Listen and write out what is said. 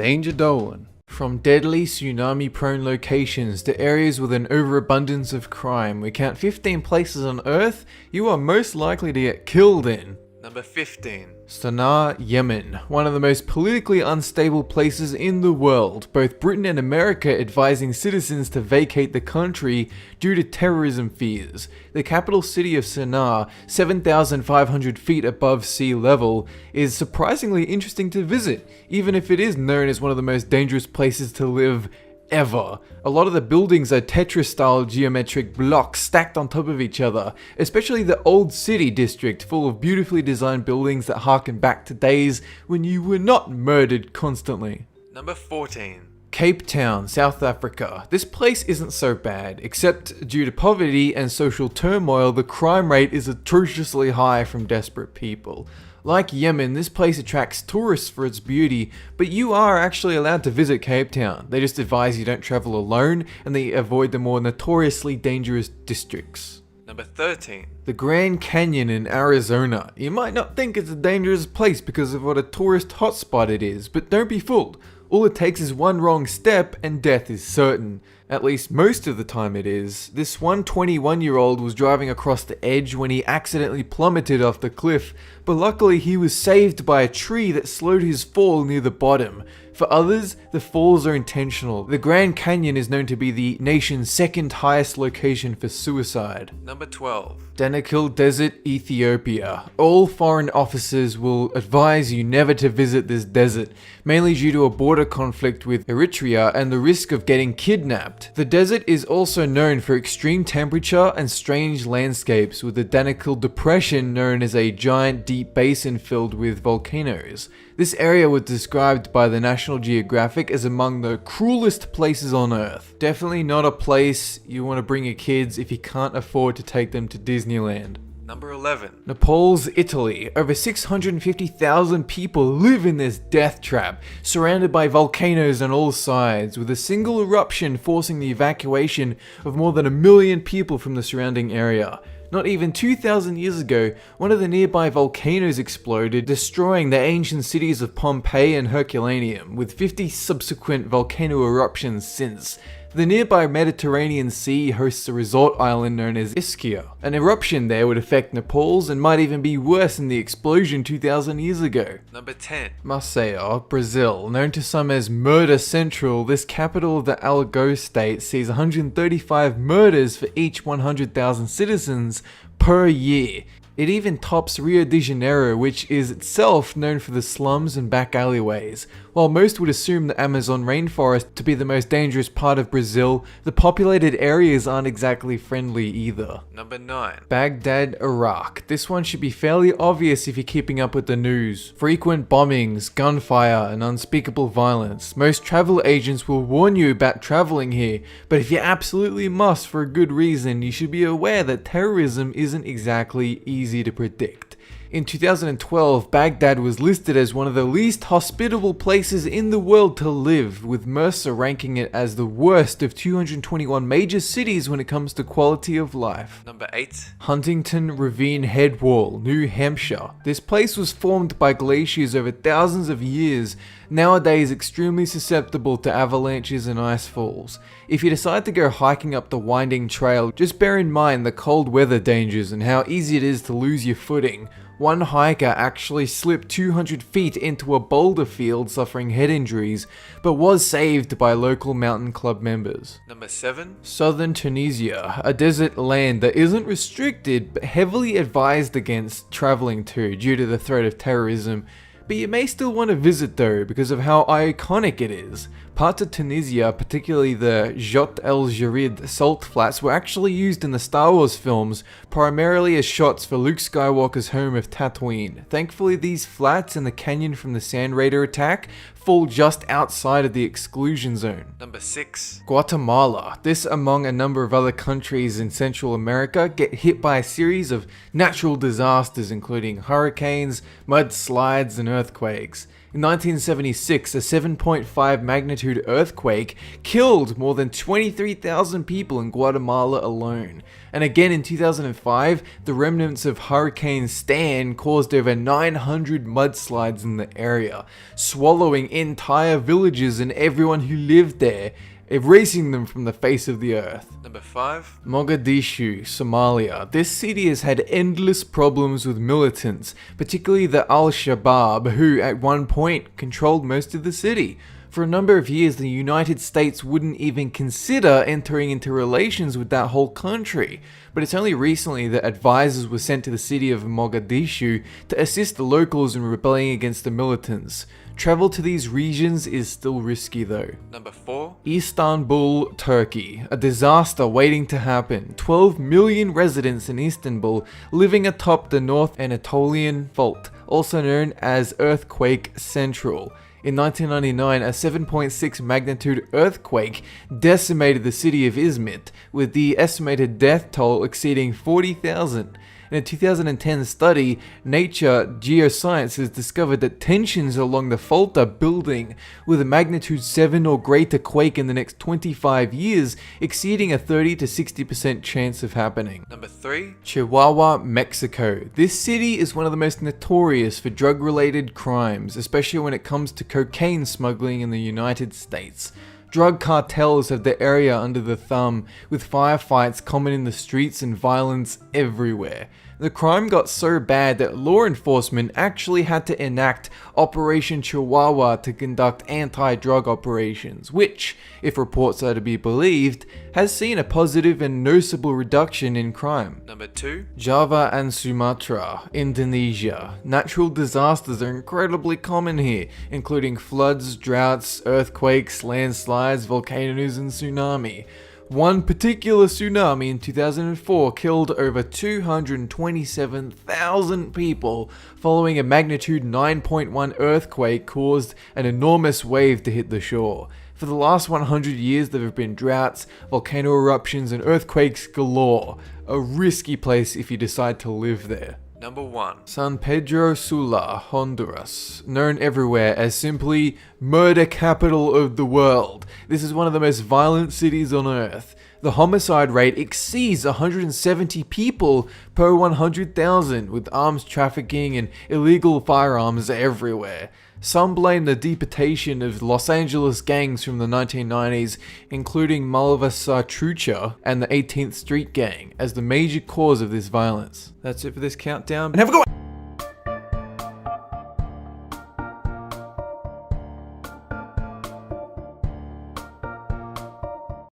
Danger Dolan. From deadly tsunami-prone locations to areas with an overabundance of crime, we count 15 places on Earth you are most likely to get killed in. Number 15. Sanaa Yemen, one of the most politically unstable places in the world, both Britain and America advising citizens to vacate the country due to terrorism fears. The capital city of Sanaa, 7,500 feet above sea level, is surprisingly interesting to visit, even if it is known as one of the most dangerous places to live ever. A lot of the buildings are Tetris-style geometric blocks stacked on top of each other, especially the Old City district full of beautifully designed buildings that harken back to days when you were not murdered constantly. Number 14. Cape Town, South Africa. This place isn't so bad, except due to poverty and social turmoil, the crime rate is atrociously high from desperate people. Like Yemen, this place attracts tourists for its beauty, but you are actually allowed to visit Cape Town. They just advise you don't travel alone, and they avoid the more notoriously dangerous districts. Number 13. The Grand Canyon in Arizona. You might not think it's a dangerous place because of what a tourist hotspot it is, but don't be fooled. All it takes is one wrong step and death is certain. At least most of the time it is. This one 21-year-old was driving across the edge when he accidentally plummeted off the cliff, but luckily he was saved by a tree that slowed his fall near the bottom. For others, the falls are intentional. The Grand Canyon is known to be the nation's second highest location for suicide. Number 12. Danakil Desert, Ethiopia. All foreign officers will advise you never to visit this desert, mainly due to a border conflict with Eritrea and the risk of getting kidnapped. The desert is also known for extreme temperature and strange landscapes, with the Danakil Depression known as a giant deep basin filled with volcanoes. This area was described by the National Geographic as among the cruelest places on Earth. Definitely not a place you want to bring your kids if you can't afford to take them to Disneyland. Number 11. Nepal's Italy. Over 650,000 people live in this death trap, surrounded by volcanoes on all sides, with a single eruption forcing the evacuation of more than 1 million people from the surrounding area. Not even 2,000 years ago, one of the nearby volcanoes exploded, destroying the ancient cities of Pompeii and Herculaneum, with 50 subsequent volcano eruptions since. The nearby Mediterranean Sea hosts a resort island known as Ischia. An eruption there would affect Nepal's and might even be worse than the explosion 2,000 years ago. Number 10. Maceió, Brazil. Known to some as Murder Central, this capital of the Alagoas state sees 135 murders for each 100,000 citizens per year. It even tops Rio de Janeiro, which is itself known for the slums and back alleyways. While most would assume the Amazon rainforest to be the most dangerous part of Brazil, the populated areas aren't exactly friendly either. Number 9. Baghdad, Iraq. This one should be fairly obvious if you're keeping up with the news. Frequent bombings, gunfire, and unspeakable violence. Most travel agents will warn you about traveling here, but if you absolutely must for a good reason, you should be aware that terrorism isn't exactly easy to predict. In 2012, Baghdad was listed as one of the least hospitable places in the world to live, with Mercer ranking it as the worst of 221 major cities when it comes to quality of life. Number 8. Huntington Ravine Headwall, New Hampshire. This place was formed by glaciers over thousands of years, nowadays extremely susceptible to avalanches and ice falls. If you decide to go hiking up the winding trail, just bear in mind the cold weather dangers and how easy it is to lose your footing. One hiker actually slipped 200 feet into a boulder field suffering head injuries, but was saved by local mountain club members. Number 7. Southern Tunisia, a desert land that isn't restricted but heavily advised against traveling to due to the threat of terrorism. But you may still want to visit though because of how iconic it is. Parts of Tunisia, particularly the Jot El Jarid salt flats, were actually used in the Star Wars films, primarily as shots for Luke Skywalker's home of Tatooine. Thankfully, these flats and the canyon from the Sand Raider attack fall just outside of the exclusion zone. Number 6. Guatemala. This, among a number of other countries in Central America, get hit by a series of natural disasters including hurricanes, mudslides, and earthquakes. In 1976, a 7.5 magnitude earthquake killed more than 23,000 people in Guatemala alone. And again in 2005, the remnants of Hurricane Stan caused over 900 mudslides in the area, swallowing entire villages and everyone who lived there, erasing them from the face of the earth. Number 5. Mogadishu, Somalia. This city has had endless problems with militants, particularly the Al-Shabaab, who at one point controlled most of the city. For a number of years, the United States wouldn't even consider entering into relations with that whole country. But it's only recently that advisors were sent to the city of Mogadishu to assist the locals in rebelling against the militants. Travel to these regions is still risky though. Number 4. Istanbul, Turkey. A disaster waiting to happen. 12 million residents in Istanbul living atop the North Anatolian Fault, also known as Earthquake Central. In 1999, a 7.6 magnitude earthquake decimated the city of Izmit, with the estimated death toll exceeding 40,000. In a 2010 study, Nature Geosciences discovered that tensions along the fault are building, with a magnitude 7 or greater quake in the next 25 years exceeding a 30 to 60% chance of happening. Number 3. Chihuahua, Mexico. This city is one of the most notorious for drug-related crimes, especially when it comes to cocaine smuggling in the United States. Drug cartels have the area under the thumb, with firefights common in the streets and violence everywhere. The crime got so bad that law enforcement actually had to enact Operation Chihuahua to conduct anti-drug operations, which, if reports are to be believed, has seen a positive and noticeable reduction in crime. Number 2. Java and Sumatra, Indonesia. Natural disasters are incredibly common here, including floods, droughts, earthquakes, landslides, volcanoes, and tsunami. One particular tsunami in 2004 killed over 227,000 people, following a magnitude 9.1 earthquake caused an enormous wave to hit the shore. For the last 100 years, there have been droughts, volcano eruptions, and earthquakes galore. A risky place if you decide to live there. Number 1. San Pedro Sula, Honduras. Known everywhere as simply murder capital of the world. This is one of the most violent cities on earth. The homicide rate exceeds 170 people per 100,000, with arms trafficking and illegal firearms everywhere. Some blame the deportation of Los Angeles gangs from the 1990s, including Malva Trucha and the 18th Street Gang, as the major cause of this violence. That's it for this countdown, and have a good one!